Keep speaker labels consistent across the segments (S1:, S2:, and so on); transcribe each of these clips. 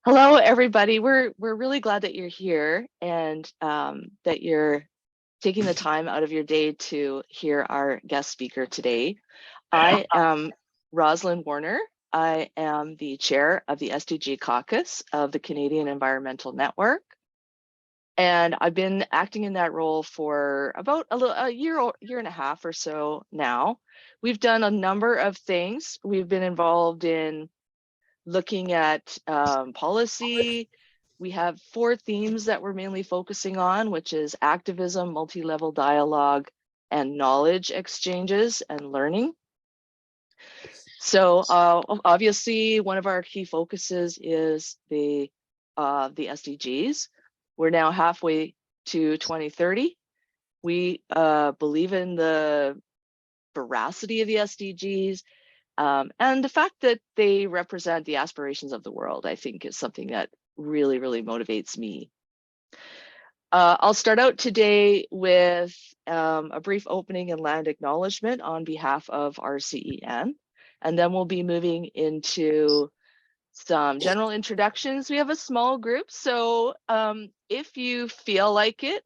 S1: Hello, everybody. We're really glad that you're here and that you're taking the time out of your day to hear our guest speaker today. I am Rosalind Warner. I am the chair of the SDG caucus of the Canadian Environmental Network. And I've been acting in that role for about a year and a half or so now. We've done a number of things. We've been involved in looking at policy. We have 4 themes that we're mainly focusing on, which is activism, multi-level dialogue, and knowledge exchanges and learning. So obviously, one of our key focuses is the SDGs. We're now halfway to 2030. We believe in the veracity of the SDGs. And the fact that they represent the aspirations of the world, I think, is something that really, really motivates me. I'll start out today with a brief opening and land acknowledgement on behalf of RCEN, and then we'll be moving into some general introductions. We have a small group, so if you feel like it,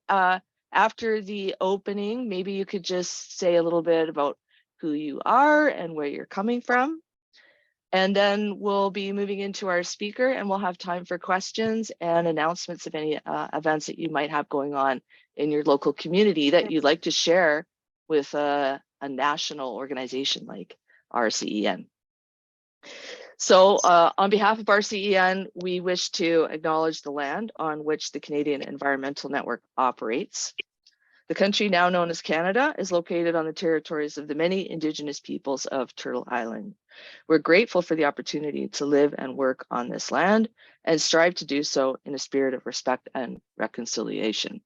S1: after the opening, maybe you could just say a little bit about who you are and where you're coming from. And then we'll be moving into our speaker, and we'll have time for questions and announcements of any events that you might have going on in your local community that you'd like to share with a national organization like RCEN. So on behalf of RCEN, we wish to acknowledge the land on which the Canadian Environmental Network operates. The country, now known as Canada, is located on the territories of the many Indigenous peoples of Turtle Island. We're grateful for the opportunity to live and work on this land and strive to do so in a spirit of respect and reconciliation.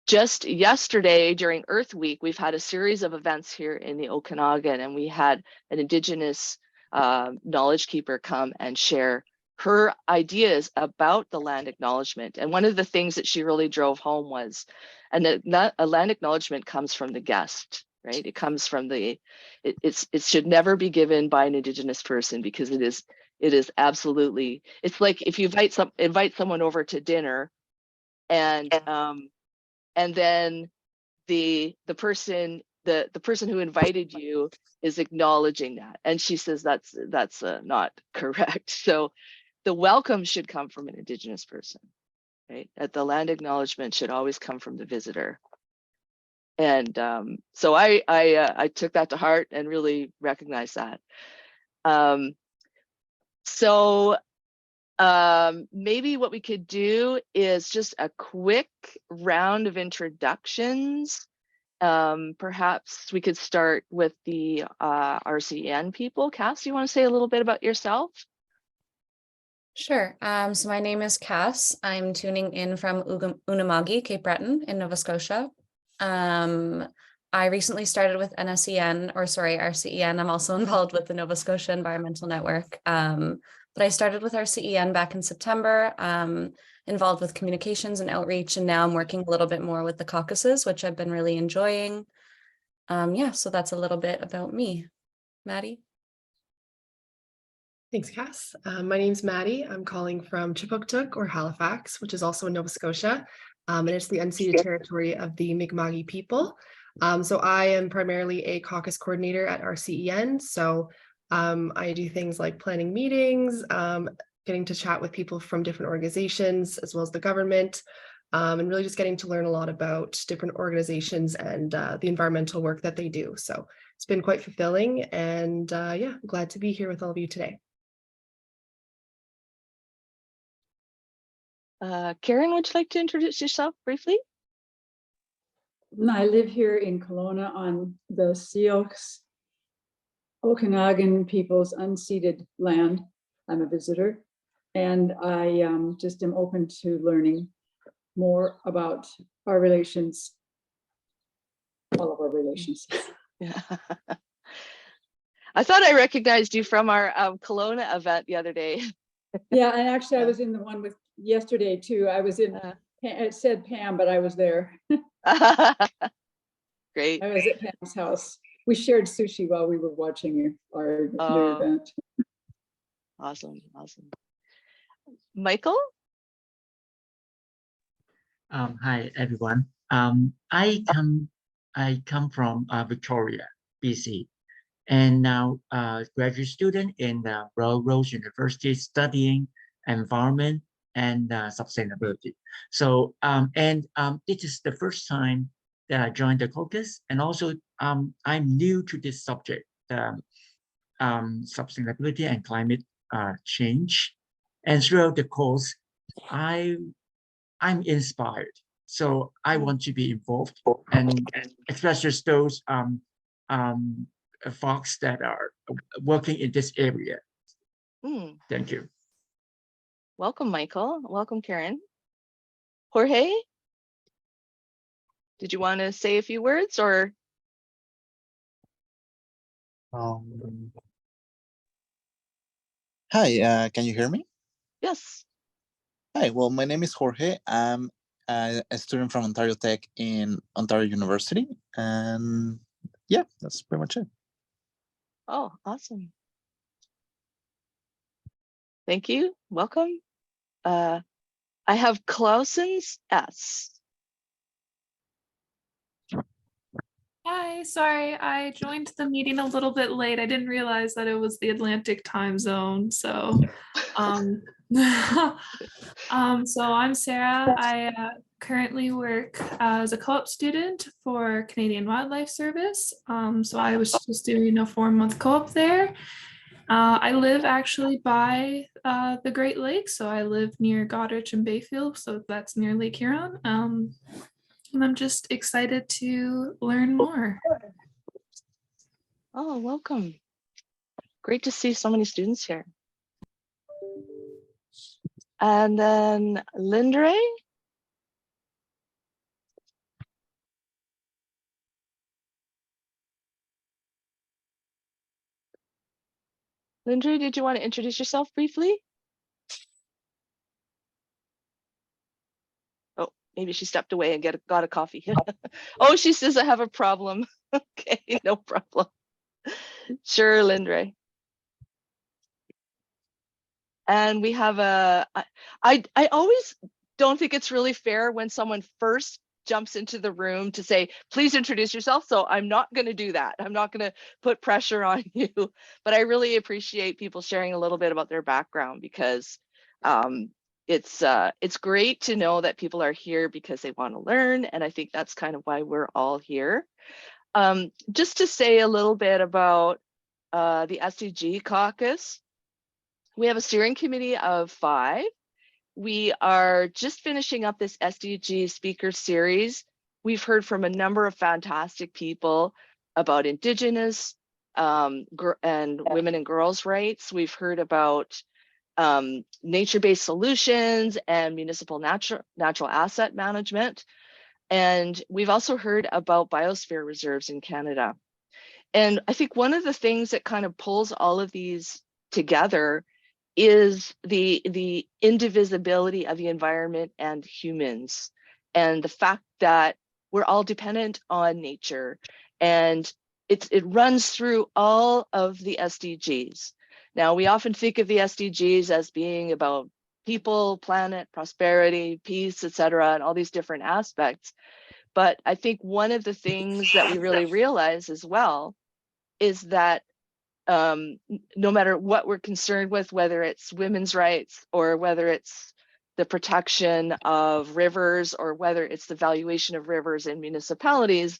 S1: Just yesterday during Earth Week, we've had a series of events here in the Okanagan, and we had an Indigenous knowledge keeper come and share her ideas about the land acknowledgement. And one of the things that she really drove home was, a land acknowledgement comes from the guest, right? It comes from it should never be given by an Indigenous person, because it is absolutely, it's like if you invite someone over to dinner, and then the person who invited you is acknowledging that, and she says that's not correct. So the welcome should come from an Indigenous person, right? That the land acknowledgement should always come from the visitor. And so I took that to heart and really recognized that. So maybe what we could do is just a quick round of introductions. Perhaps we could start with the RCEN people. Cass, you want to say a little bit about yourself?
S2: Sure. So my name is Cass. I'm tuning in from Unama'ki, Cape Breton in Nova Scotia. I recently started with RCEN. I'm also involved with the Nova Scotia Environmental Network. But I started with RCEN back in September, involved with communications and outreach, and now I'm working a little bit more with the caucuses, which I've been really enjoying. So that's a little bit about me. Maddie?
S3: Thanks, Cass. My name's Maddie. I'm calling from Chipuktuk, or Halifax, which is also in Nova Scotia, and it's the unceded territory of the Mi'kma'ki people. So I am primarily a caucus coordinator at RCEN. So I do things like planning meetings, getting to chat with people from different organizations, as well as the government, and really just getting to learn a lot about different organizations and the environmental work that they do. So it's been quite fulfilling, and yeah, I'm glad to be here with all of you today.
S1: Karen, would you like to introduce yourself briefly?
S4: I live here in Kelowna on the Sioux Okanagan people's unceded land. I'm a visitor, and I just am open to learning more about our relations, all of our relations.
S1: Yeah. I thought I recognized you from our Kelowna event the other day.
S4: Yeah, and actually I was in the one with yesterday too. I was in, it said Pam, but I was there.
S1: Great.
S4: I was at Pam's house. We shared sushi while we were watching our event.
S1: Awesome. Michael?
S5: Hi everyone. I come from Victoria, BC, and now graduate student in Royal Road University studying environment and sustainability. So this is the first time that I joined the caucus, and also I'm new to this subject, sustainability and climate change. And throughout the course, I'm inspired. So I want to be involved and especially those folks that are working in this area. Thank you.
S1: Welcome, Michael. Welcome, Karen. Jorge? Did you want to say a few words or?
S6: Hi, can you hear me?
S1: Yes.
S6: Hi, well, my name is Jorge. I'm a student from Ontario Tech in Ontario University. And yeah, that's pretty much it.
S1: Oh, awesome. Thank you. Welcome. I have Clausen's S.
S7: Hi, sorry, I joined the meeting a little bit late. I didn't realize that it was the Atlantic time zone. So, so I'm Sarah. I currently work as a co-op student for Canadian Wildlife Service. So I was just doing a 4-month co-op there. I live actually by the Great Lakes. So I live near Goderich and Bayfield. So that's near Lake Huron. And I'm just excited to learn more.
S1: Oh, welcome. Great to see so many students here. And then Lindre. Lindre, did you want to introduce yourself briefly? Oh, maybe she stepped away and got a coffee. Oh, she says I have a problem. Okay, no problem. Sure, Lindre. And we have I always don't think it's really fair when someone first jumps into the room to say, please introduce yourself. So I'm not going to do that. I'm not going to put pressure on you, but I really appreciate people sharing a little bit about their background because it's great to know that people are here because they want to learn. And I think that's kind of why we're all here. Just to say a little bit about the SDG caucus. We have a steering committee of 5. We are just finishing up this SDG speaker series. We've heard from a number of fantastic people about Indigenous and women and girls' rights. We've heard about nature-based solutions and municipal natural asset management. And we've also heard about biosphere reserves in Canada. And I think one of the things that kind of pulls all of these together is the indivisibility of the environment and humans, and the fact that we're all dependent on nature, and it runs through all of the SDGs. Now, we often think of the SDGs as being about people, planet, prosperity, peace, etc., and all these different aspects. But I think one of the things that we really realize as well is that no matter what we're concerned with, whether it's women's rights or whether it's the protection of rivers or whether it's the valuation of rivers in municipalities,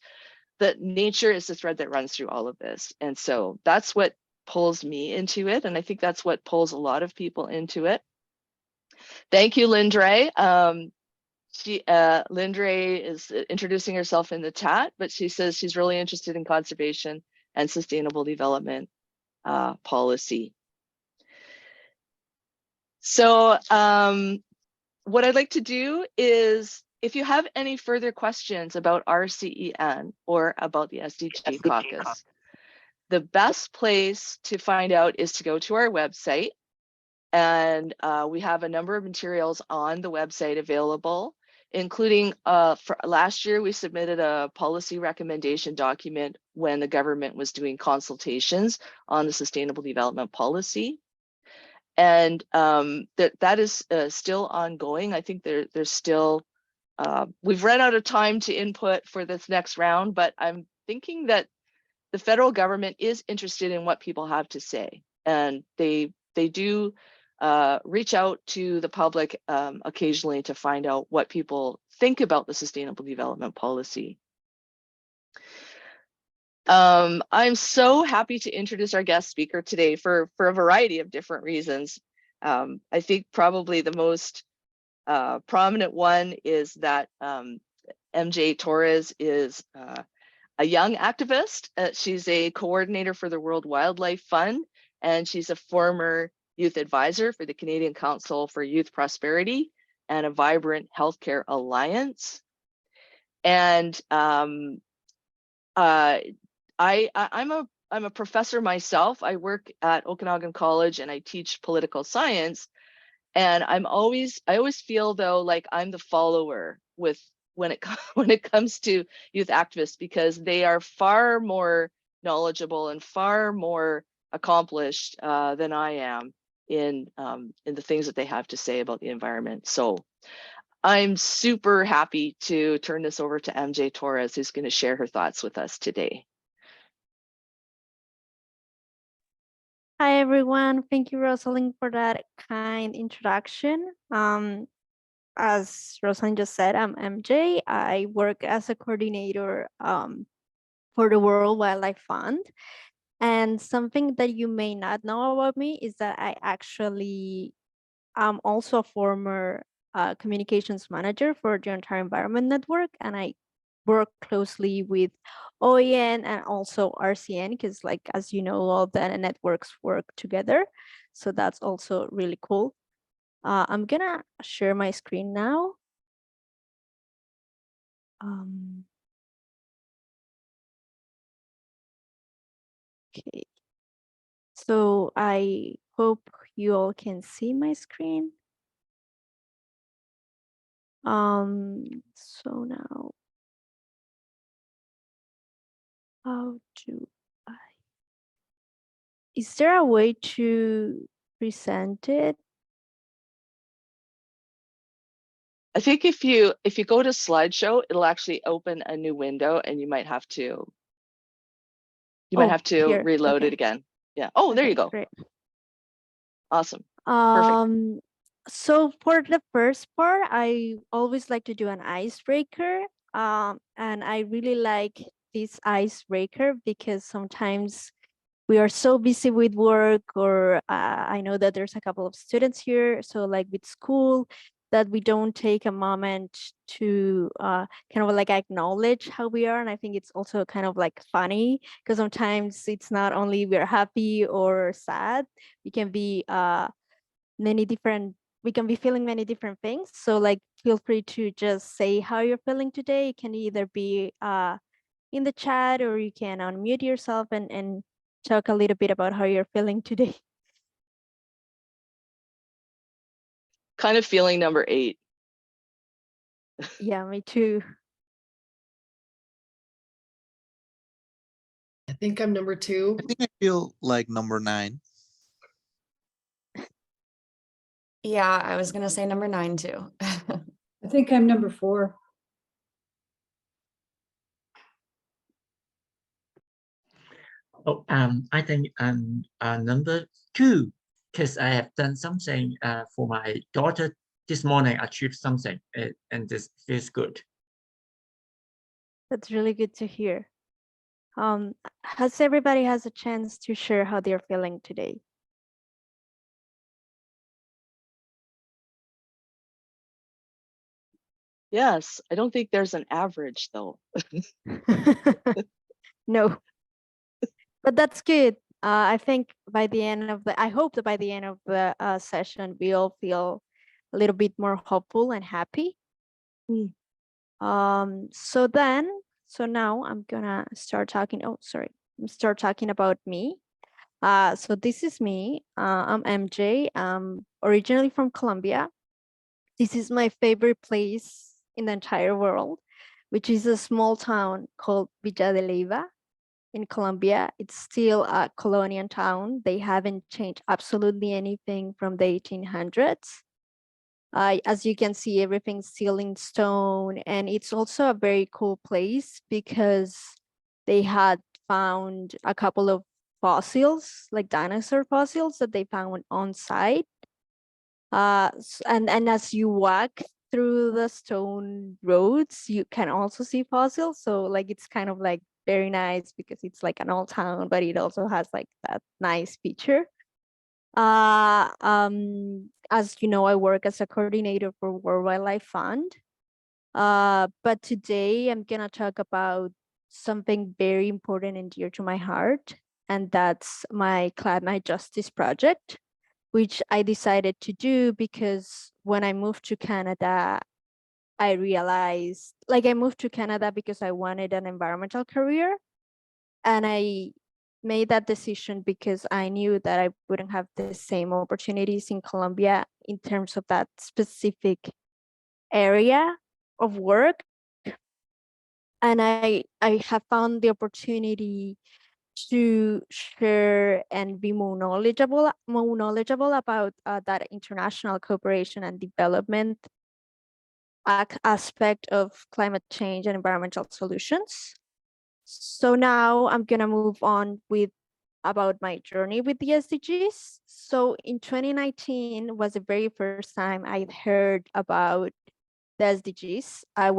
S1: that nature is the thread that runs through all of this. And so that's what pulls me into it. And I think that's what pulls a lot of people into it. Thank you, Lindre. Lindre is introducing herself in the chat, but she says she's really interested in conservation and sustainable development policy. So what I'd like to do is, if you have any further questions about RCEN or about the SDG caucus, the best place to find out is to go to our website. And we have a number of materials on the website available, including for last year, we submitted a policy recommendation document when the government was doing consultations on the sustainable development policy. And that is still ongoing. I think there's still, we've run out of time to input for this next round, but I'm thinking that the federal government is interested in what people have to say, and they do reach out to the public occasionally to find out what people think about the Sustainable Development Policy. I'm so happy to introduce our guest speaker today for a variety of different reasons. I think probably the most prominent one is that MJ Torres is a young activist. She's a coordinator for the World Wildlife Fund, and she's a former youth advisor for the Canadian Council for Youth Prosperity and a Vibrant Healthcare Alliance. And I'm a professor myself. I work at Okanagan College and I teach political science. And I always feel though like I'm the follower with when it comes to youth activists, because they are far more knowledgeable and far more accomplished than I am in the things that they have to say about the environment. So I'm super happy to turn this over to MJ Torres, who's going to share her thoughts with us today.
S8: Hi, everyone. Thank you, Rosalind, for that kind introduction. As Rosalind just said, I'm MJ. I work as a coordinator for the World Wildlife Fund. And something that you may not know about me is that I actually am also a former communications manager for the Ontario Environment Network, and I work closely with OEN and also RCN, because like, as you know, all the networks work together. So that's also really cool. I'm gonna share my screen now. Okay. So I hope you all can see my screen. So now, how do I, is there a way to present it?
S1: I think if you go to slideshow, it'll actually open a new window, and you might have to
S8: Here,
S1: reload
S8: okay.
S1: it again. Yeah. Oh, there you
S8: Okay,
S1: go.
S8: great.
S1: Awesome. Perfect.
S8: So for the first part, I always like to do an icebreaker. And I really like this icebreaker because sometimes we are so busy with work, or I know that there's a couple of students here, so like with school, that we don't take a moment to kind of like acknowledge how we are. And I think it's also kind of like funny, because sometimes it's not only we're happy or sad, we can be we can be feeling many different things. So like, feel free to just say how you're feeling today. It can either be in the chat, or you can unmute yourself and talk a little bit about how you're feeling today.
S1: Kind of feeling number 8.
S8: Yeah, me too.
S3: I think I'm number 2.
S6: I think I feel like number 9.
S2: Yeah, I was gonna say number 9 too.
S4: I think I'm number 4.
S5: Oh, I think I'm number 2, because I have done something for my daughter this morning, achieved something, and this feels good.
S8: That's really good to hear. Has everybody has a chance to share how they're feeling today?
S1: Yes, I don't think there's an average though.
S8: No, but that's good. I think by the end of I hope that by the end of the session, we all feel a little bit more hopeful and happy. So now I'm gonna start talking. Oh, sorry. Start talking about me. So this is me. I'm MJ. I'm originally from Colombia. This is my favorite place in the entire world, which is a small town called Villa de Leyva. in Colombia. It's still a colonial town. They haven't changed absolutely anything from the 1800s. As you can see, everything's still in stone, and it's also a very cool place because they had found a couple of fossils, like dinosaur fossils that they found on site. And as you walk through the stone roads, you can also see fossils. So like it's kind of like very nice because it's like an old town, but it also has like that nice feature. As you know, I work as a coordinator for World Wildlife Fund. But today I'm gonna talk about something very important and dear to my heart, and that's my climate justice project, which I decided to do because when I moved to Canada, I realized, like I moved to Canada because I wanted an environmental career, and I made that decision because I knew that I wouldn't have the same opportunities in Colombia in terms of that specific area of work. And I have found the opportunity to share and be more knowledgeable about that international cooperation and development aspect of climate change and environmental solutions. So now I'm gonna move on with about my journey with the SDGs. So in 2019 was the very first time I heard about the SDGs. I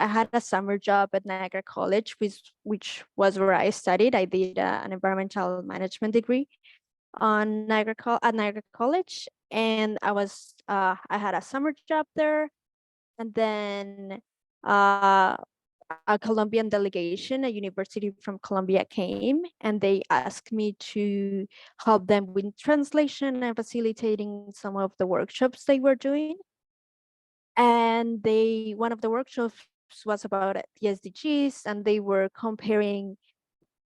S8: had a summer job at Niagara College, which was where I studied. I did an environmental management degree at Niagara College. And I had a summer job there. And then a Colombian delegation, a university from Colombia came, and they asked me to help them with translation and facilitating some of the workshops they were doing. And one of the workshops was about the SDGs, and they were comparing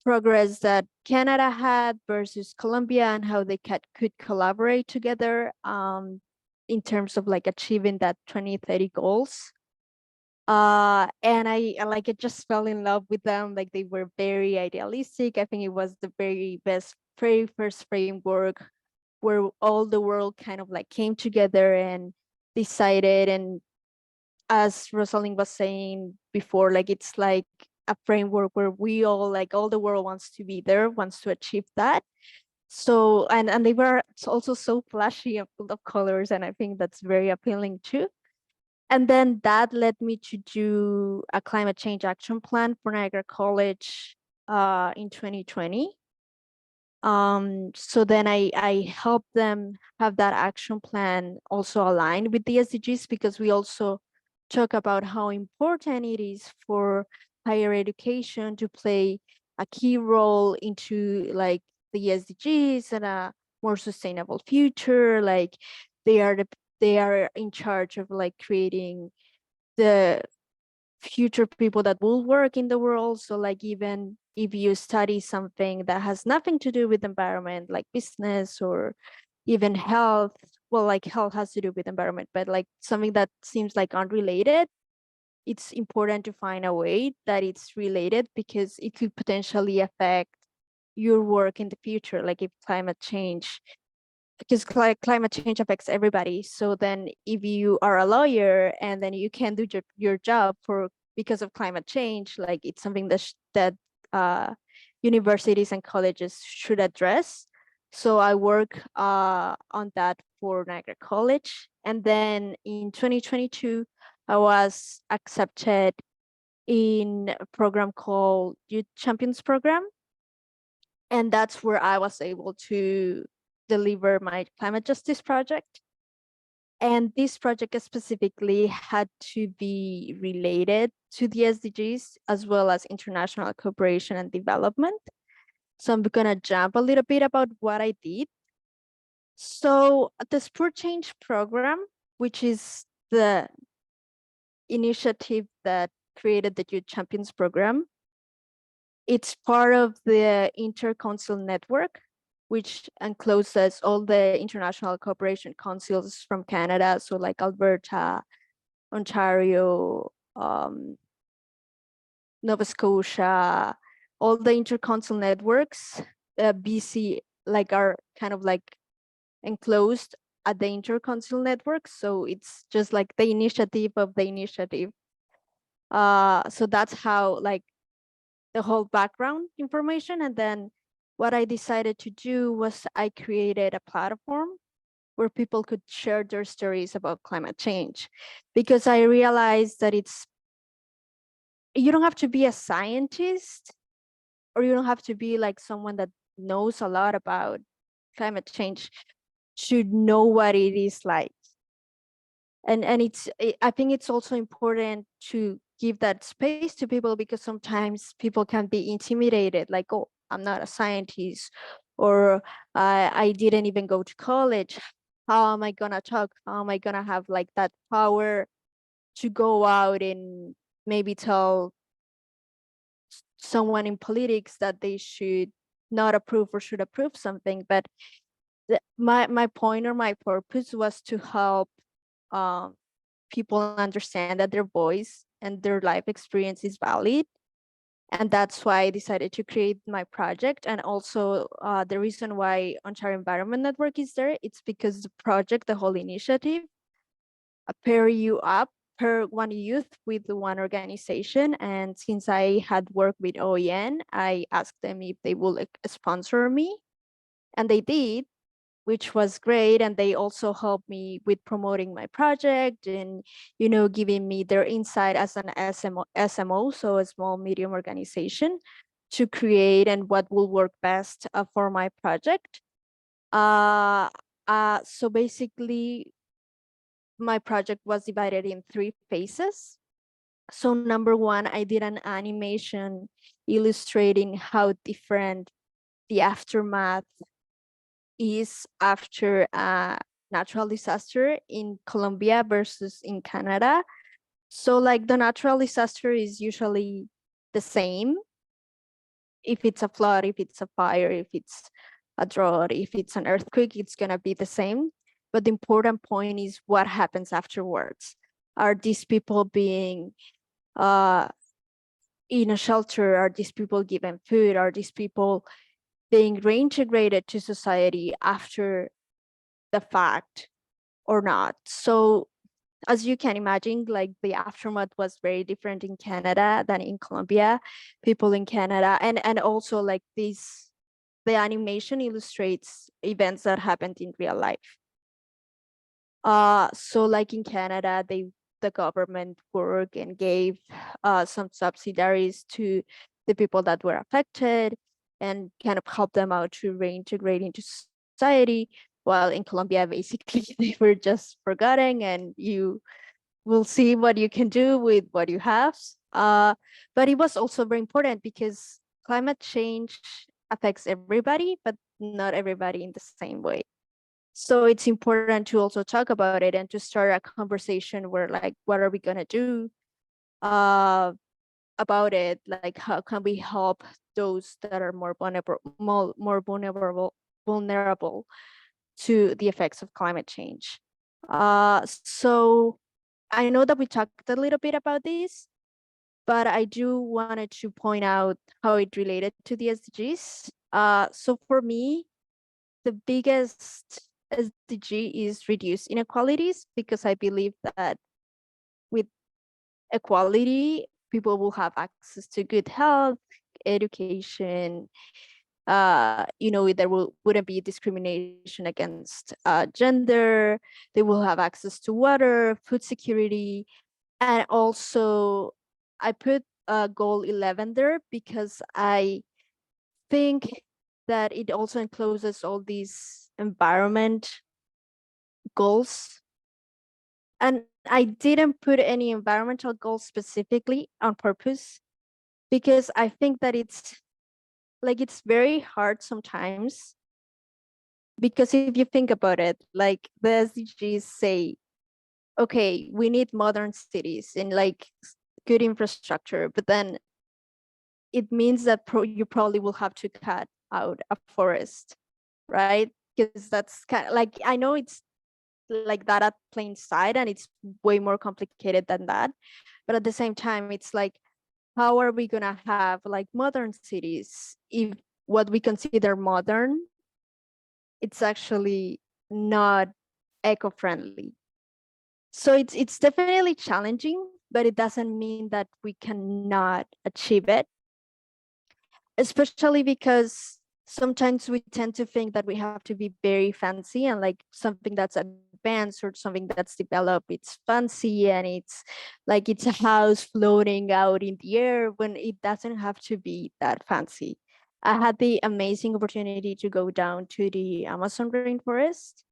S8: progress that Canada had versus Colombia and how they could collaborate together in terms of like achieving that 2030 goals. And I just fell in love with them. Like they were very idealistic. I think it was the very first framework where all the world kind of like came together and decided. And as Rosalind was saying before, like it's like a framework where we all, like all the world wants to be there, wants to achieve that. So, and they were also so flashy and full of colors, and I think that's very appealing too. And then that led me to do a climate change action plan for Niagara College in 2020. So then I helped them have that action plan also aligned with the SDGs, because we also talk about how important it is for higher education to play a key role into like the SDGs and a more sustainable future. Like they are in charge of like creating the future people that will work in the world. So like even if you study something that has nothing to do with environment, like business or even health, well, like health has to do with environment, but like something that seems like unrelated, it's important to find a way that it's related, because it could potentially affect your work in the future. Like if climate change, because climate change affects everybody. So then if you are a lawyer and then you can't do your job because of climate change, like it's something that universities and colleges should address. So I work on that for Niagara College. And then in 2022, I was accepted in a program called Youth Champions Program. And that's where I was able to deliver my climate justice project. And this project specifically had to be related to the SDGs as well as international cooperation and development. So I'm gonna jump a little bit about what I did. So the Sport Change program, which is the initiative that created the Youth Champions program, it's part of the Inter-Council Network, which encloses all the international cooperation councils from Canada. So like Alberta, Ontario, Nova Scotia, all the intercontinental networks, BC, like are kind of like enclosed at the intercontinental network. So it's just like the initiative of the initiative. So that's how like the whole background information. And then what I decided to do was I created a platform where people could share their stories about climate change, because I realized that you don't have to be a scientist, or you don't have to be like someone that knows a lot about climate change to know what it is like. And I think it's also important to give that space to people, because sometimes people can be intimidated, like, oh, I'm not a scientist, or I didn't even go to college. How am I gonna talk? How am I gonna have like that power to go out and maybe tell someone in politics that they should not approve or should approve something? But my point or my purpose was to help people understand that their voice and their life experience is valid. And that's why I decided to create my project. And also the reason why Ontario Environment Network is there, it's because the project, the whole initiative, pair you up, pair one youth with one organization. And since I had worked with OEN, I asked them if they would sponsor me, and they did, which was great. And they also helped me with promoting my project and, giving me their insight as an SMO, so a small medium organization, to create and what will work best for my project. So basically, my project was divided in 3 phases. So number 1, I did an animation illustrating how different the aftermath is after a natural disaster in Colombia versus in Canada. So like the natural disaster is usually the same. If it's a flood, if it's a fire, if it's a drought, if it's an earthquake, it's gonna be the same. But the important point is what happens afterwards. Are these people being in a shelter? Are these people given food? Are these people being reintegrated to society after the fact or not? So as you can imagine, like the aftermath was very different in Canada than in Colombia. People in Canada, and also like the animation illustrates events that happened in real life. So like in Canada, the government worked and gave some subsidies to the people that were affected and kind of help them out to reintegrate into society. While in Colombia, basically, they were just forgotten, and you will see what you can do with what you have. But it was also very important because climate change affects everybody, but not everybody in the same way. So it's important to also talk about it and to start a conversation where, like, what are we gonna do about it? Like, how can we help those that are more vulnerable to the effects of climate change? So I know that we talked a little bit about this, but I do wanted to point out how it related to the SDGs. So for me, the biggest SDG is reduce inequalities, because I believe that with equality, people will have access to good health, education. There wouldn't be discrimination against gender. They will have access to water, food security, and also I put goal 11 there because I think that it also encloses all these environment goals. And I didn't put any environmental goals specifically on purpose, because I think that it's very hard sometimes. Because if you think about it, like the SDGs say, okay, we need modern cities and like good infrastructure, but then it means that you probably will have to cut out a forest, right? Because that's kind of like, I know it's like that at plain sight and it's way more complicated than that, but at the same time it's like how are we gonna have like modern cities if what we consider modern, it's actually not eco-friendly? So it's definitely challenging, but it doesn't mean that we cannot achieve it, especially because sometimes we tend to think that we have to be very fancy and like something that's advanced or something that's developed, it's fancy and it's like it's a house floating out in the air, when it doesn't have to be that fancy. I had the amazing opportunity to go down to the Amazon rainforest,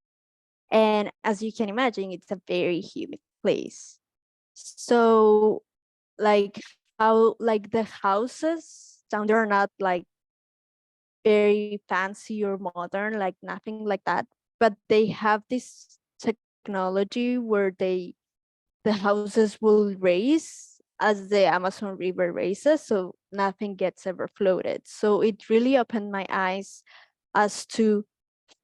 S8: and as you can imagine, it's a very humid place. So like how like the houses down there are not like very fancy or modern, like nothing like that, but they have this technology where the houses will raise as the Amazon River raises, so nothing gets ever floated. So it really opened my eyes as to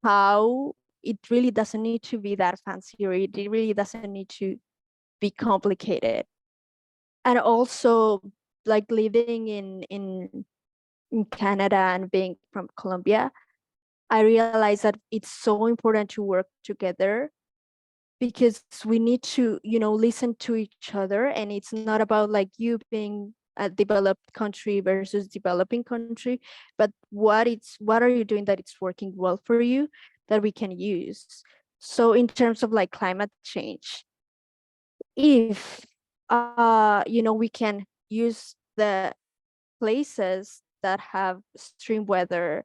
S8: how it really doesn't need to be that fancy, or it really doesn't need to be complicated. And also like living in Canada and being from Colombia, I realized that it's so important to work together, because we need to, you know, listen to each other. And it's not about like you being a developed country versus developing country, but what are you doing that it's working well for you that we can use. So in terms of like climate change, if you know, we can use the places that have extreme weather,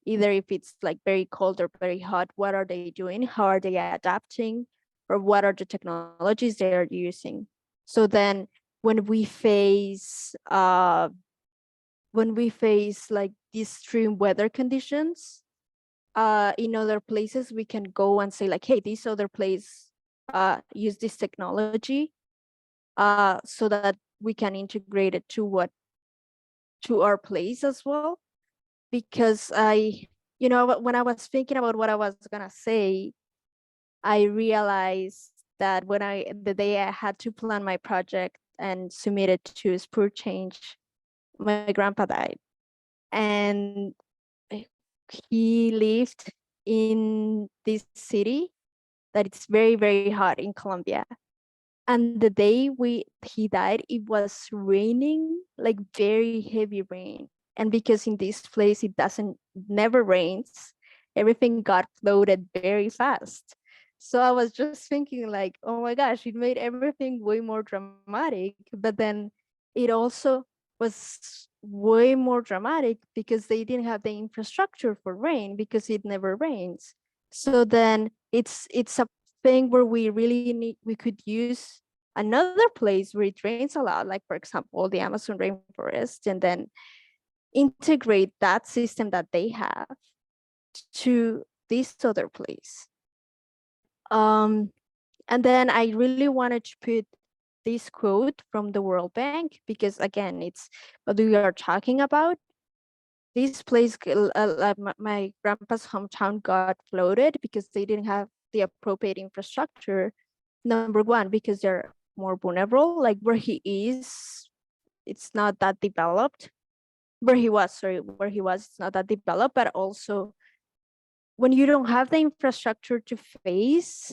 S8: either if it's like very cold or very hot, what are they doing? How are they adapting? Or what are the technologies they are using? So then when we face like these extreme weather conditions in other places, we can go and say like, hey, this other place use this technology, so that we can integrate it to our place as well. Because you know, when I was thinking about what I was gonna say, I realized that the day I had to plan my project and submit it to Spur Change, my grandpa died. And he lived in this city that it's very, very hot in Colombia. And the day he died, it was raining, like very heavy rain. And because in this place it doesn't never rains, everything got floated very fast. So I was just thinking like, oh my gosh, it made everything way more dramatic. But then it also was way more dramatic because they didn't have the infrastructure for rain, because it never rains. So then it's a thing where we could use another place where it rains a lot, like for example the Amazon rainforest, and then integrate that system that they have to this other place. And then I really wanted to put this quote from the World Bank, because again, it's what we are talking about. This place, like my grandpa's hometown, got flooded because they didn't have the appropriate infrastructure. Number one, because they're more vulnerable, like where he is, it's not that developed. Where he was, it's not that developed, but also when you don't have the infrastructure to face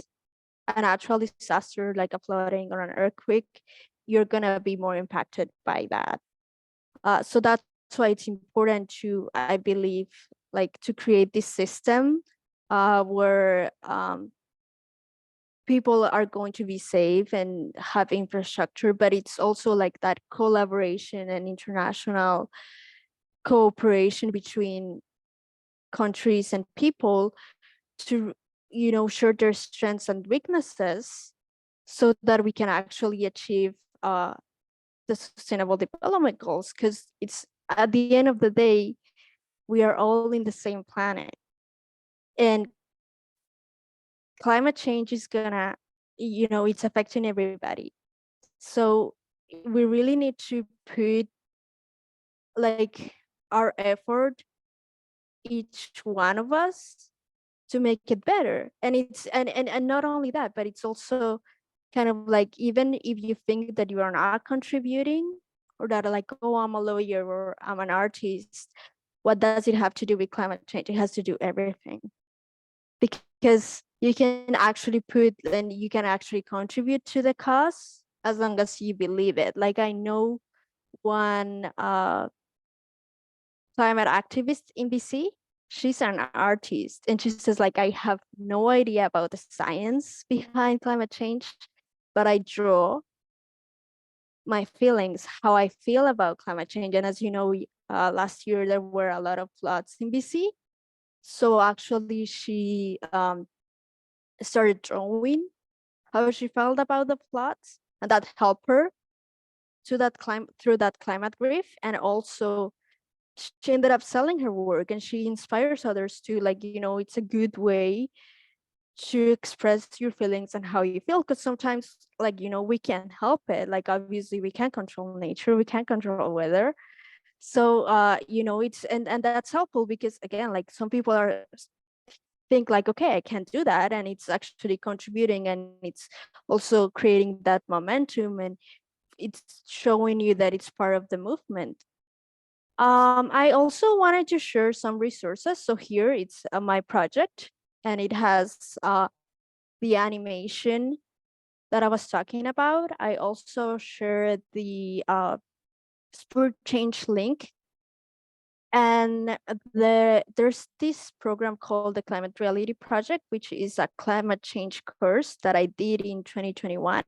S8: a natural disaster like a flooding or an earthquake, you're gonna be more impacted by that. So that's why it's important to, I believe, like to create this system where people are going to be safe and have infrastructure, but it's also like that collaboration and international cooperation between countries and people to, you know, share their strengths and weaknesses so that we can actually achieve the sustainable development goals. Because it's at the end of the day, we are all in the same planet, and climate change is gonna, you know, it's affecting everybody. So we really need to put like our effort, each one of us, to make it better. And it's and not only that, but it's also kind of like, even if you think that you are not contributing, or that are like, oh, I'm a lawyer or I'm an artist. What does it have to do with climate change? It has to do everything, because you can actually put and you can actually contribute to the cause as long as you believe it. Like I know one climate activist in BC. She's an artist and she says like, I have no idea about the science behind climate change, but I draw my feelings, how I feel about climate change. And as you know, last year there were a lot of floods in BC. So actually she started drawing how she felt about the floods, and that helped her to that through that climate grief. And also she ended up selling her work, and she inspires others to, like, you know, it's a good way to express your feelings and how you feel, because sometimes, like, you know, we can't help it. Like obviously we can't control nature, we can't control weather. So you know, it's and that's helpful, because again, like some people are think like, okay, I can't do that, and it's actually contributing, and it's also creating that momentum, and it's showing you that it's part of the movement. I also wanted to share some resources. So here it's my project, and it has the animation that I was talking about. I also shared the Spur Change link. And there's this program called the Climate Reality Project, which is a climate change course that I did in 2021.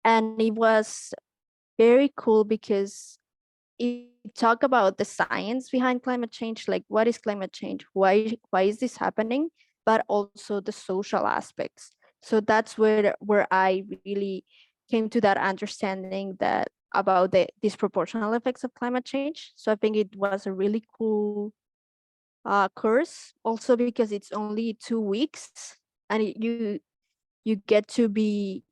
S8: And it was very cool because it talked about the science behind climate change, like what is climate change, why is this happening, but also the social aspects. So that's where I really came to that understanding that about the disproportional effects of climate change. So I think it was a really cool course, also because it's only 2 weeks, and you get to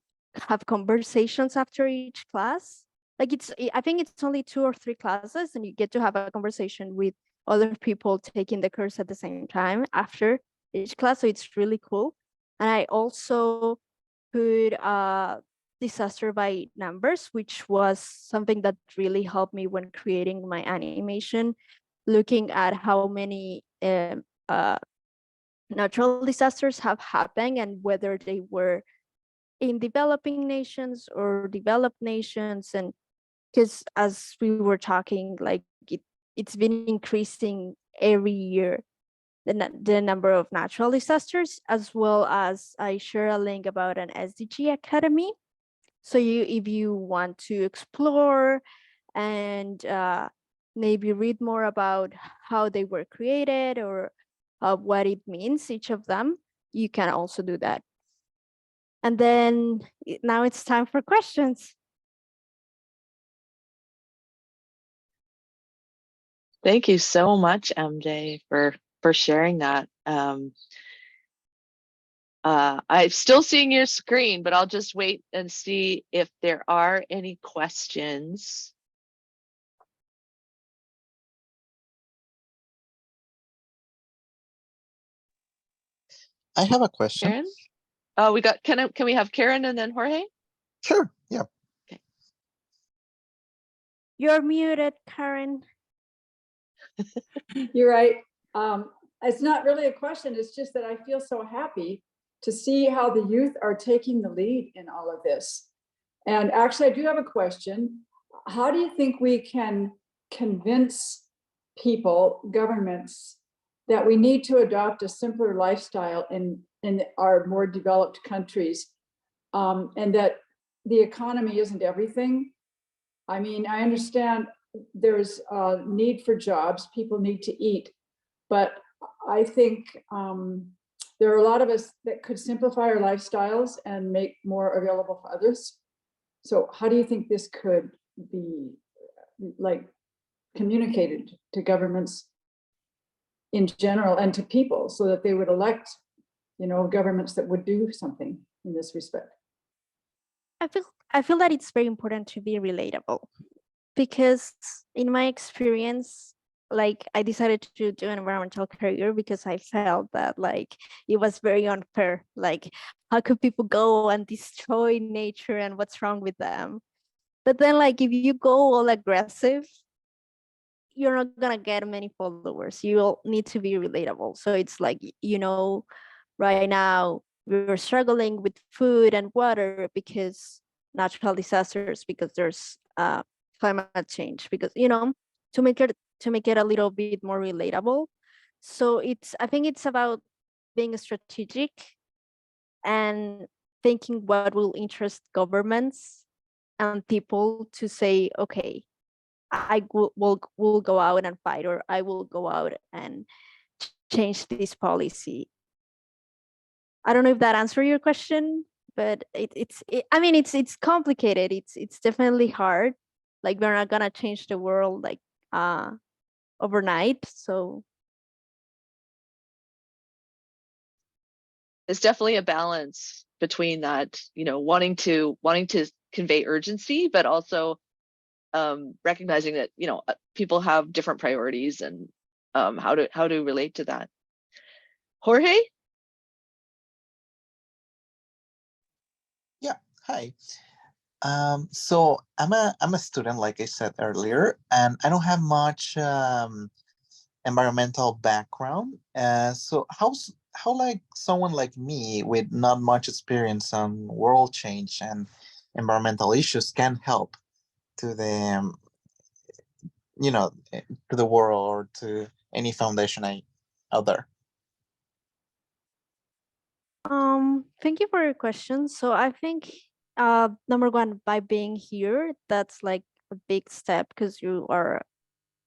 S8: have conversations after each class. Like I think it's only 2 or 3 classes, and you get to have a conversation with other people taking the course at the same time after each class. So it's really cool. And I also put disaster by numbers, which was something that really helped me when creating my animation, looking at how many natural disasters have happened and whether they were in developing nations or developed nations. And because as we were talking, like it's been increasing every year, the number of natural disasters, as well as I share a link about an SDG Academy. So if you want to explore and maybe read more about how they were created or what it means, each of them, you can also do that. And then now it's time for questions.
S1: Thank you so much, MJ, for sharing that. I'm still seeing your screen, but I'll just wait and see if there are any questions.
S6: I have a question.
S1: Karen? Oh, we got, can we have Karen and then Jorge?
S6: Sure. Yeah.
S8: You're muted, Karen.
S4: You're right. It's not really a question. It's just that I feel so happy to see how the youth are taking the lead in all of this. And actually, I do have a question. How do you think we can convince people, governments, that we need to adopt a simpler lifestyle in our more developed countries, and that the economy isn't everything? I mean, I understand there's a need for jobs, people need to eat, but I think there are a lot of us that could simplify our lifestyles and make more available for others. So how do you think this could be like communicated to governments in general and to people so that they would elect, you know, governments that would do something in this respect?
S8: I feel that it's very important to be relatable, because in my experience, like I decided to do an environmental career because I felt that like it was very unfair. Like how could people go and destroy nature and what's wrong with them? But then like if you go all aggressive, you're not gonna get many followers. You'll need to be relatable. So it's like, right now we're struggling with food and water because natural disasters, because there's climate change, because to make it a little bit more relatable. So I think it's about being strategic and thinking what will interest governments and people to say, okay, I will go out and fight, or I will go out and change this policy. I don't know if that answered your question, but I mean, it's complicated. It's definitely hard. Like we're not gonna change the world like overnight. So
S1: It's definitely a balance between that, wanting to convey urgency, but also recognizing that people have different priorities, and how to relate to that. Jorge?
S6: Yeah, hi. So I'm a student, like I said earlier, and I don't have much environmental background. So how like someone like me with not much experience on world change and environmental issues can help to the to the world or to any foundation out there.
S8: thank you for your question. So I think number one, by being here, that's like a big step, because you are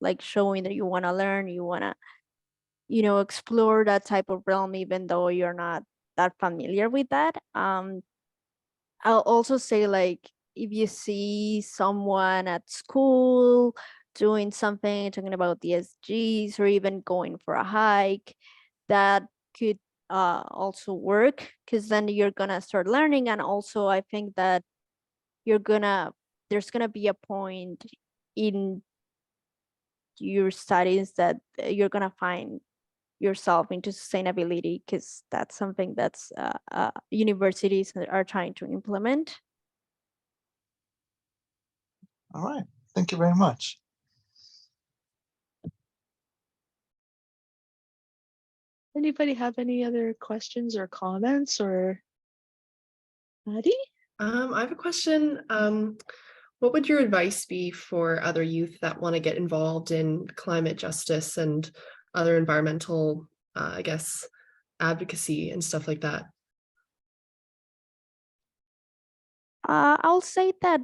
S8: like showing that you want to learn, you want to explore that type of realm, even though you're not that familiar with that. I'll also say, like, if you see someone at school doing something, talking about the SDGs, or even going for a hike, that could also work, because then you're gonna start learning. And also I think that there's gonna be a point in your studies that you're gonna find yourself into sustainability, because that's something that's universities are trying to implement.
S6: All right. Thank you very much.
S1: Anybody have any other questions or comments? Or Maddie?
S3: I have a question. What would your advice be for other youth that want to get involved in climate justice and other environmental, I guess, advocacy and stuff like that?
S8: I'll say that,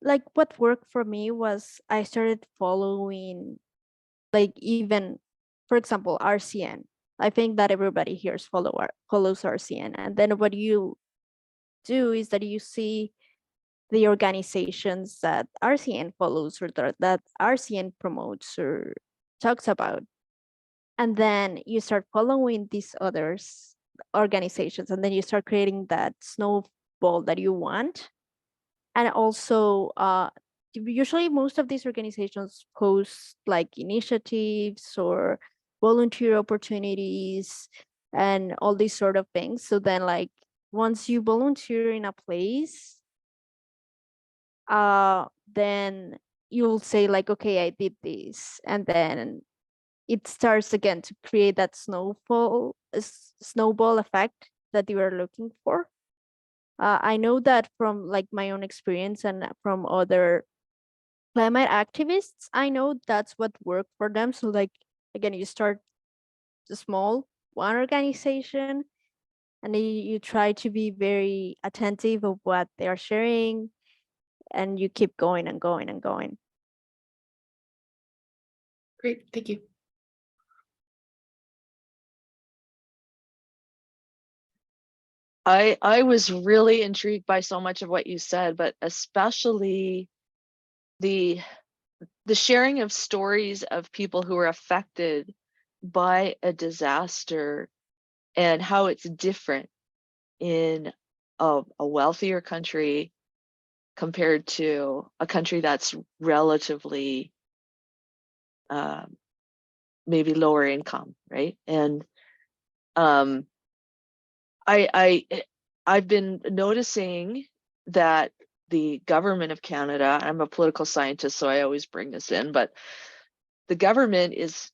S8: like, what worked for me was I started following, like, even, for example, RCN. I think that everybody here follows RCN. And then what you do is that you see the organizations that RCN follows, or that RCN promotes or talks about. And then you start following these others organizations, and then you start creating that snowball that you want. And also usually most of these organizations post like initiatives or volunteer opportunities and all these sort of things. So then, like, once you volunteer in a place, then you'll say like, okay, I did this, and then it starts again to create that snowball effect that you are looking for. I know that from like my own experience and from other climate activists, I know that's what worked for them. So like, again, you start small, one organization, and then you try to be very attentive of what they are sharing, and you keep going and going and going.
S3: Great, thank you.
S1: I was really intrigued by so much of what you said, but especially the sharing of stories of people who were affected by a disaster, and how it's different in a wealthier country compared to a country that's relatively maybe lower income, right? And I've been noticing that the government of Canada, I'm a political scientist, so I always bring this in, but the government is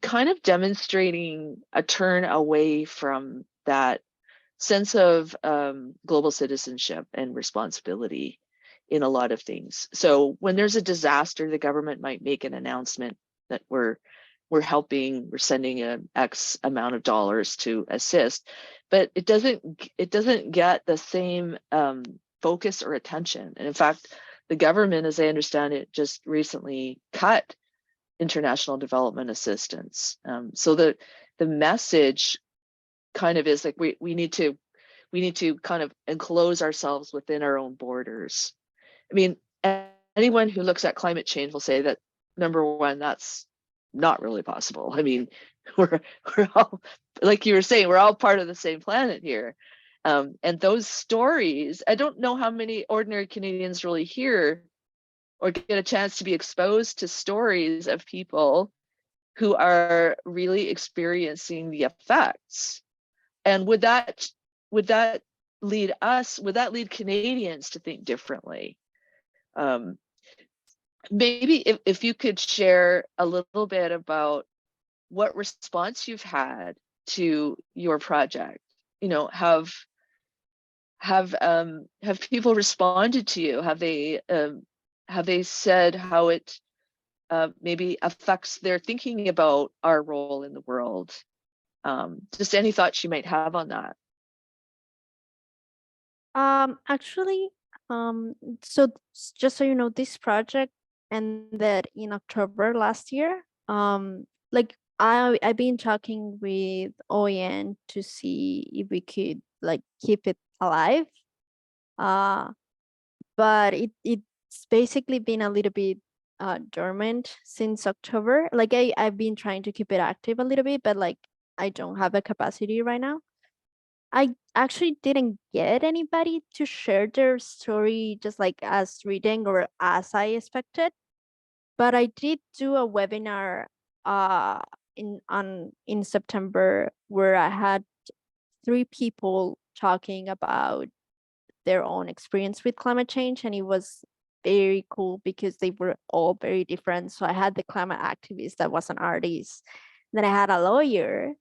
S1: kind of demonstrating a turn away from that sense of global citizenship and responsibility in a lot of things. So when there's a disaster, the government might make an announcement that we're helping, we're sending a X amount of dollars to assist, but it doesn't get the same focus or attention. And in fact, the government, as I understand it, just recently cut international development assistance. So the message kind of is like we need to kind of enclose ourselves within our own borders. I mean, anyone who looks at climate change will say that, number one, that's not really possible. I mean, we're all, like you were saying, we're all part of the same planet here. And those stories, I don't know how many ordinary Canadians really hear or get a chance to be exposed to stories of people who are really experiencing the effects. And would that lead Canadians to think differently? Maybe if you could share a little bit about what response you've had to your project. You know, have people responded to you? Have they said how it maybe affects their thinking about our role in the world? Just any thoughts you might have on that.
S8: Actually, so just so you know, this project ended in October last year. Like I've been talking with OEN to see if we could like keep it alive. But it's basically been a little bit dormant since October. Like I've been trying to keep it active a little bit, but like I don't have the capacity right now. I actually didn't get anybody to share their story just like as reading or as I expected. But I did do a webinar in September where I had 3 people talking about their own experience with climate change, and it was very cool because they were all very different. So I had the climate activist that was an artist. Then I had a lawyer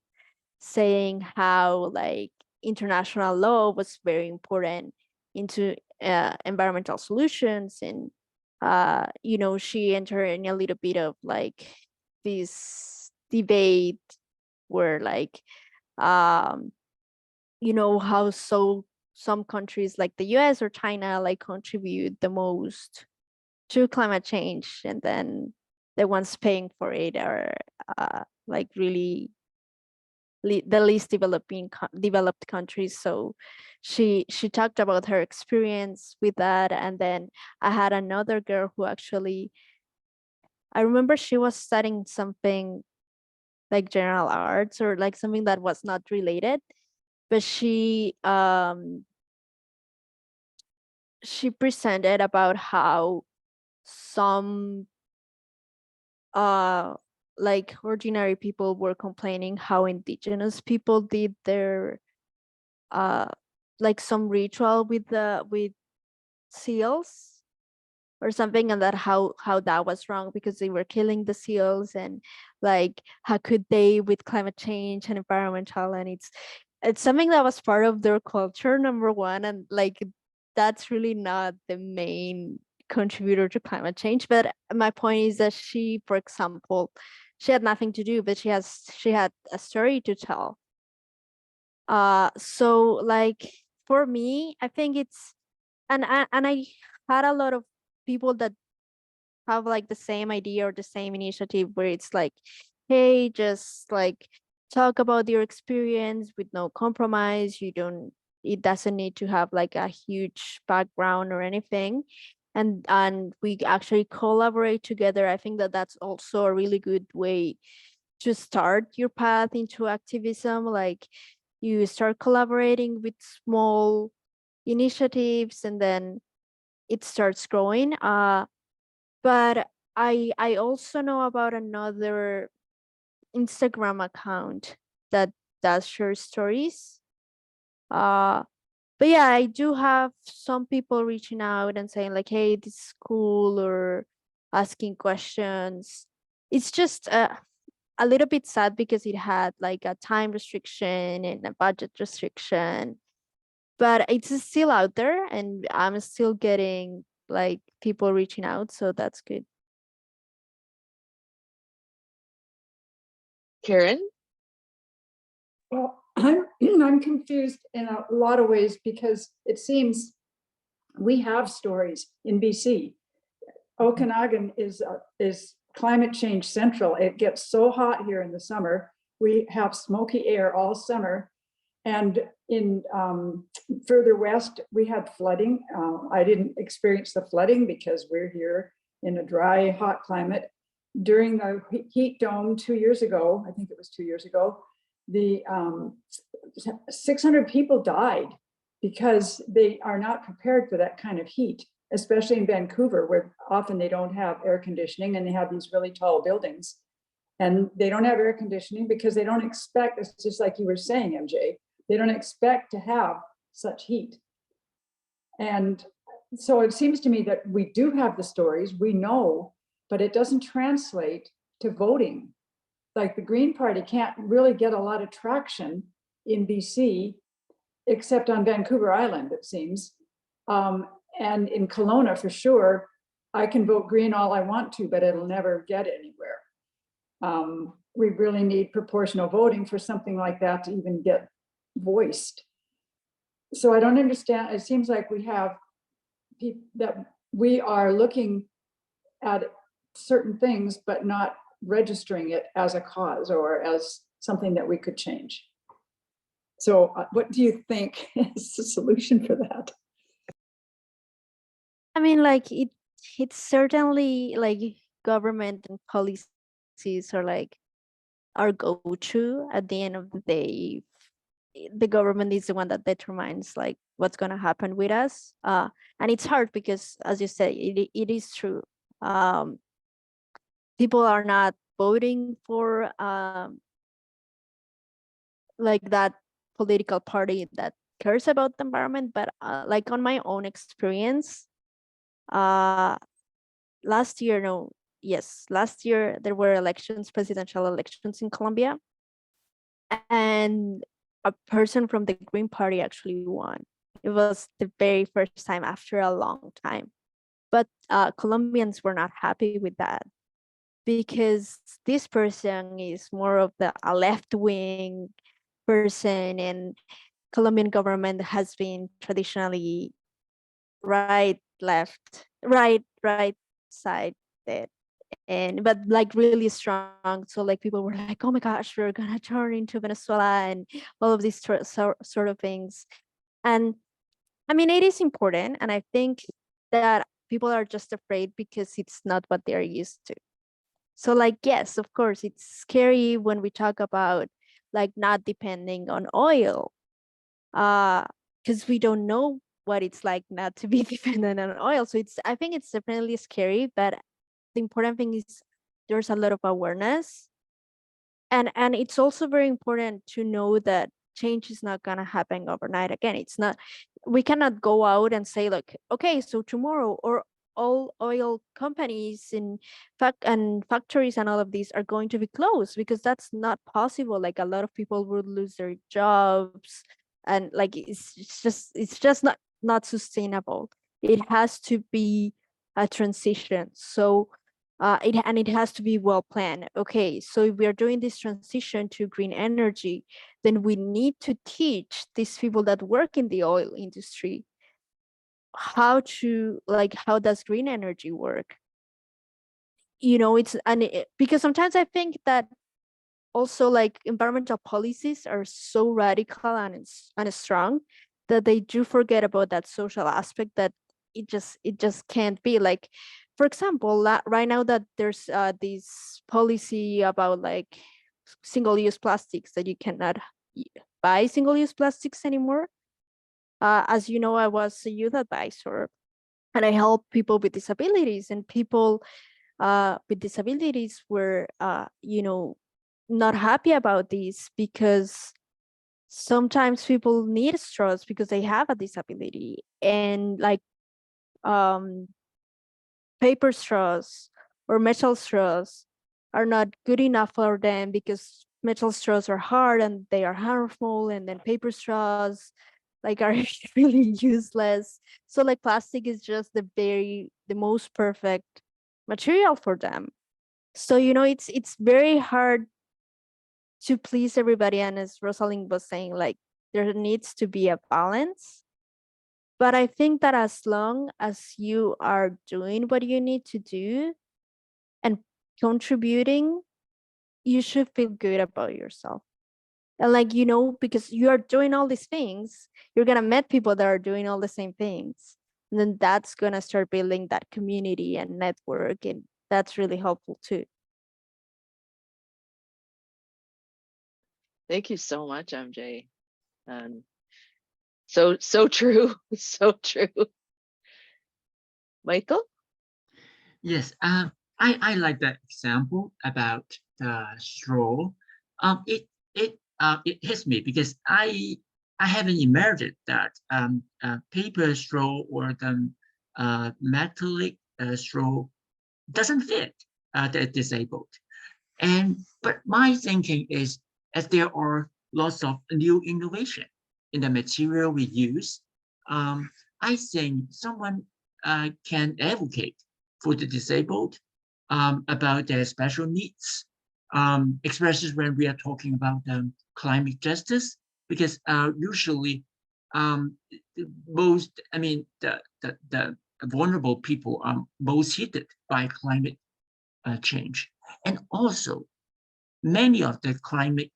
S8: saying how like international law was very important into environmental solutions, and you know, she entered in a little bit of like this debate where like you know how some countries like the US or China like contribute the most to climate change, and then the ones paying for it are like really the least developed countries. So she talked about her experience with that. And then I had another girl who actually, I remember she was studying something like general arts or like something that was not related, but she presented about how some like ordinary people were complaining how indigenous people did their like some ritual with seals or something, and that how that was wrong because they were killing the seals, and like how could they with climate change and environmental, and it's something that was part of their culture, number one, and like that's really not the main contributor to climate change. But my point is that she, for example, she had nothing to do, but she had a story to tell. So like for me, I think it's, and I had a lot of people that have like the same idea or the same initiative where it's like, hey, just like talk about your experience with no compromise. It doesn't need to have like a huge background or anything. And we actually collaborate together. I think that that's also a really good way to start your path into activism. Like you start collaborating with small initiatives and then it starts growing. But I also know about another Instagram account that does share stories. But But yeah, I do have some people reaching out and saying like, hey, this is cool, or asking questions. It's just a little bit sad because it had like a time restriction and a budget restriction, but it's still out there and I'm still getting like people reaching out, so that's good.
S1: Karen?
S4: Well, I'm confused in a lot of ways because it seems we have stories in BC. Okanagan is climate change central. It gets so hot here in the summer. We have smoky air all summer. And in further west, we had flooding. I didn't experience the flooding because we're here in a dry, hot climate. During the heat dome 2 years ago, I think it was 2 years ago, the 600 people died because they are not prepared for that kind of heat, especially in Vancouver, where often they don't have air conditioning and they have these really tall buildings. And they don't have air conditioning because they don't expect, it's just like you were saying, MJ, they don't expect to have such heat. And so it seems to me that we do have the stories, we know, but it doesn't translate to voting. Like the Green Party can't really get a lot of traction in BC, except on Vancouver Island, it seems. And in Kelowna, for sure, I can vote Green all I want to, but it'll never get anywhere. We really need proportional voting for something like that to even get voiced. So I don't understand. It seems like we have people that we are looking at certain things, but not registering it as a cause or as something that we could change. So what do you think is the solution for that?
S8: I mean, like it's certainly like government and policies are like our go-to. At the end of the day, the government is the one that determines like what's going to happen with us. And it's hard because, as you said, it is true. People are not voting for like that political party that cares about the environment. But like on my own experience, last year there were presidential elections in Colombia, and a person from the Green Party actually won. It was the very first time after a long time. But Colombians were not happy with that because this person is more of a left-wing person, and Colombian government has been traditionally right, left, right side, and but like really strong. So like people were like, oh my gosh, we're gonna turn into Venezuela and all of these sort of things. And I mean, it is important, and I think that people are just afraid because it's not what they're used to. So like, yes, of course, it's scary when we talk about like not depending on oil, because we don't know what it's like not to be dependent on oil. So I think it's definitely scary, but the important thing is there's a lot of awareness, and it's also very important to know that change is not going to happen overnight. Again, it's not, we cannot go out and say like, okay, so tomorrow or all oil companies and factories and all of these are going to be closed, because that's not possible. Like a lot of people would lose their jobs, and like it's just not sustainable. It has to be a transition. So it has to be well planned. Okay, so if we are doing this transition to green energy, then we need to teach these people that work in the oil industry how does green energy work. Because sometimes I think that also like environmental policies are so radical and strong that they do forget about that social aspect, that it just can't be. Like, for example, right now that there's this policy about like single-use plastics, that you cannot buy single-use plastics anymore. As you know, I was a youth advisor and I help people with disabilities, and people with disabilities were not happy about this, because sometimes people need straws because they have a disability, and like paper straws or metal straws are not good enough for them because metal straws are hard and they are harmful, and then paper straws like are really useless. So like plastic is just the most perfect material for them. So it's very hard to please everybody, and as Rosalind was saying, like there needs to be a balance. But I think that as long as you are doing what you need to do and contributing, you should feel good about yourself. And like, because you are doing all these things, you're gonna meet people that are doing all the same things. And then that's gonna start building that community and network, and that's really helpful too.
S1: Thank you so much, MJ. So true, so true. Michael?
S5: Yes, I like that example about the straw. It hits me because I haven't imagined that paper straw or the metallic straw doesn't fit the disabled. But my thinking is, as there are lots of new innovation in the material we use, I think someone can advocate for the disabled about their special needs, especially when we are talking about climate justice, because usually the vulnerable people are most hit by climate change. And also, many of the climate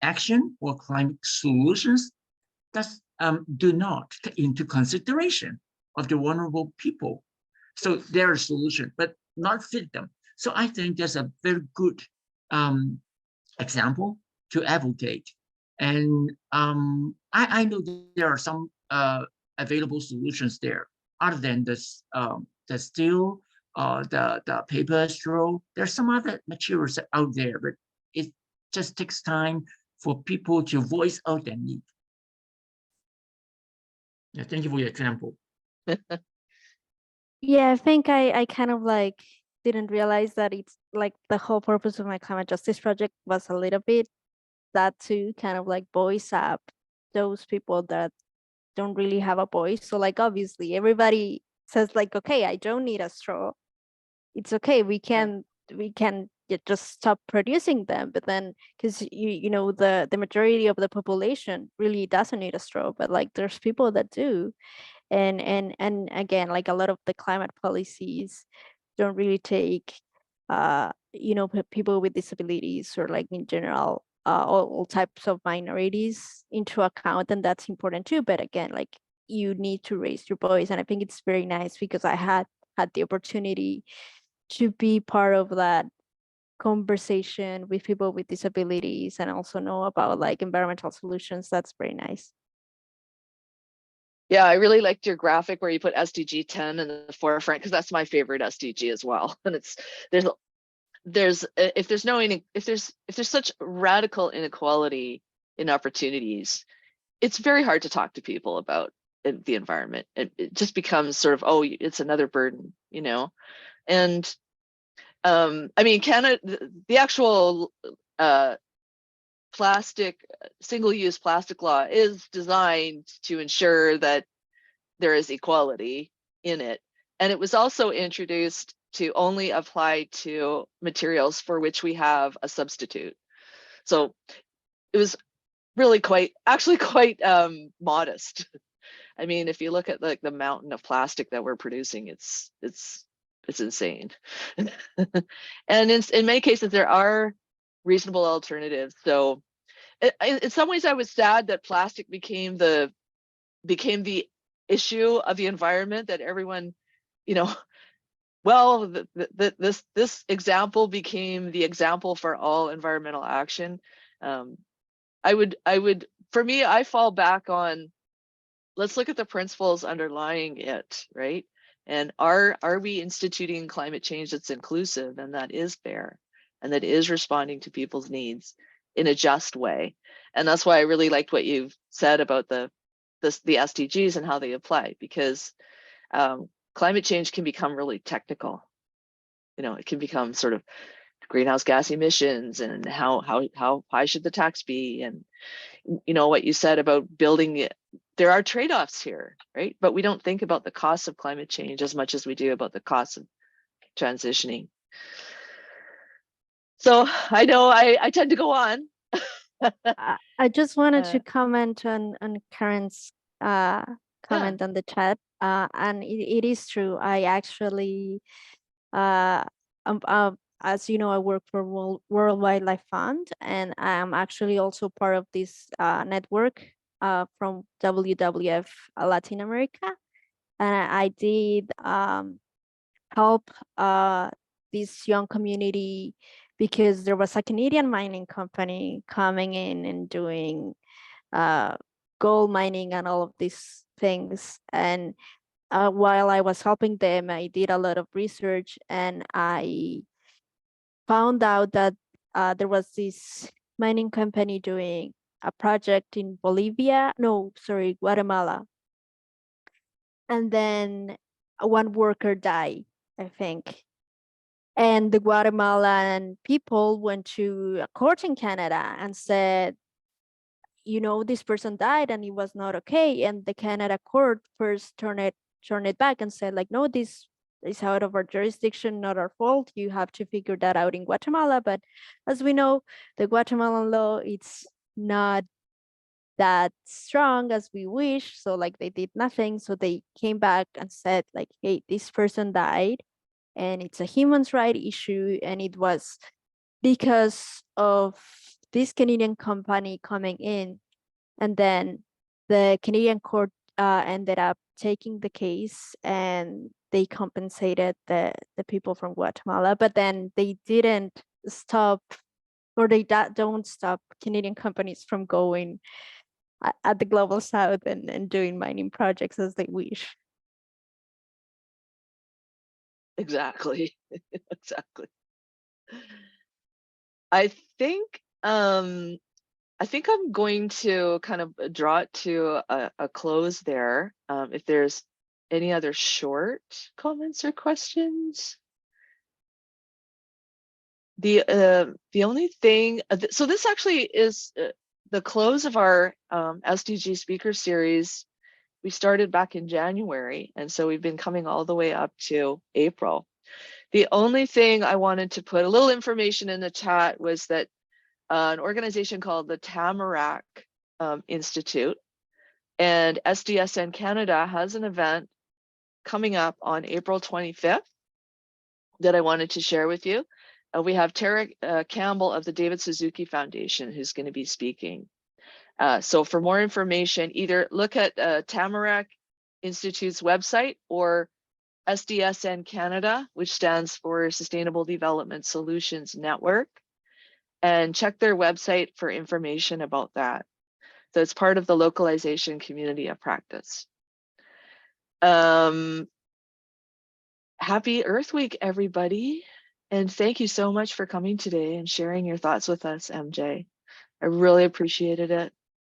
S5: action or climate solutions do not take into consideration of the vulnerable people. So there are solutions, but not fit them. So I think that's a very good example to advocate. And I know there are some available solutions there other than the steel, the paper straw. There's some other materials out there, but it just takes time for people to voice out their need. Yeah, thank you for your example.
S8: Yeah, I think I kind of like didn't realize that it's like the whole purpose of my climate justice project was a little bit that to kind of like voice up those people that don't really have a voice. So like obviously everybody says like, okay, I don't need a straw. It's okay. We can just stop producing them. But then because the majority of the population really doesn't need a straw, but like there's people that do. And again, like a lot of the climate policies don't really take people with disabilities or like in general all types of minorities into account, and that's important too. But again, like you need to raise your voice, and I think it's very nice because I had the opportunity to be part of that conversation with people with disabilities and also know about like environmental solutions. That's very nice.
S1: Yeah, I really liked your graphic where you put SDG 10 in the forefront, because that's my favorite SDG as well. And it's if there's such radical inequality in opportunities, it's very hard to talk to people about the environment. It just becomes sort of, oh, it's another burden, And I mean, Canada, the actual single-use plastic law is designed to ensure that there is equality in it. And it was also introduced to only apply to materials for which we have a substitute. So it was really quite modest. I mean, if you look at like the mountain of plastic that we're producing, it's insane. And in many cases, there are reasonable alternatives. So in some ways, I was sad that plastic became the issue of the environment, that everyone, well, this example became the example for all environmental action. For me, I fall back on, let's look at the principles underlying it, right? And are we instituting climate change that's inclusive and that is fair and that is responding to people's needs in a just way? And that's why I really liked what you've said about the SDGs and how they apply, because climate change can become really technical. You know, it can become sort of greenhouse gas emissions and how high should the tax be, and you know what you said about building it. There are trade-offs here, right? But we don't think about the costs of climate change as much as we do about the costs of transitioning. So I know I tend to go on.
S8: I just wanted to
S1: Uh,
S8: comment on Karen's comment on the chat, and it is true. I actually, as you know, I work for World Wildlife Fund, and I'm actually also part of this network from WWF Latin America, and I did help this young community because there was a Canadian mining company coming in and doing gold mining and all of these things. And while I was helping them, I did a lot of research, and I found out that there was this mining company doing a project in Guatemala. And then one worker died, I think. And the Guatemalan people went to a court in Canada and said, you know, this person died and it was not okay. And the Canada court first turned it back and said, like, no, this is out of our jurisdiction, not our fault. You have to figure that out in Guatemala. But as we know, the Guatemalan law, it's not that strong as we wish. So like they did nothing. So they came back and said, like, hey, this person died and it's a human rights issue, and it was because of this Canadian company coming in. And then the Canadian court ended up taking the case, and they compensated the people from Guatemala, but then they didn't stop, or they don't stop Canadian companies from going at the global south and doing mining projects as they wish.
S1: exactly. Exactly. I think I'm going to kind of draw it to a close there. If there's any other short comments or questions. The only thing, so this actually is the close of our SDG speaker series. We started back in January, and so we've been coming all the way up to April. The only thing I wanted to put a little information in the chat was that an organization called the Tamarack Institute and SDSN Canada has an event coming up on April 25th that I wanted to share with you. We have Tara Campbell of the David Suzuki Foundation who's going to be speaking. So for more information, either look at Tamarack Institute's website or SDSN Canada, which stands for Sustainable Development Solutions Network, and check their website for information about that. So it's part of the localization community of practice. Happy Earth Week, everybody. And thank you so much for coming today and sharing your thoughts with us, MJ. I really appreciated it.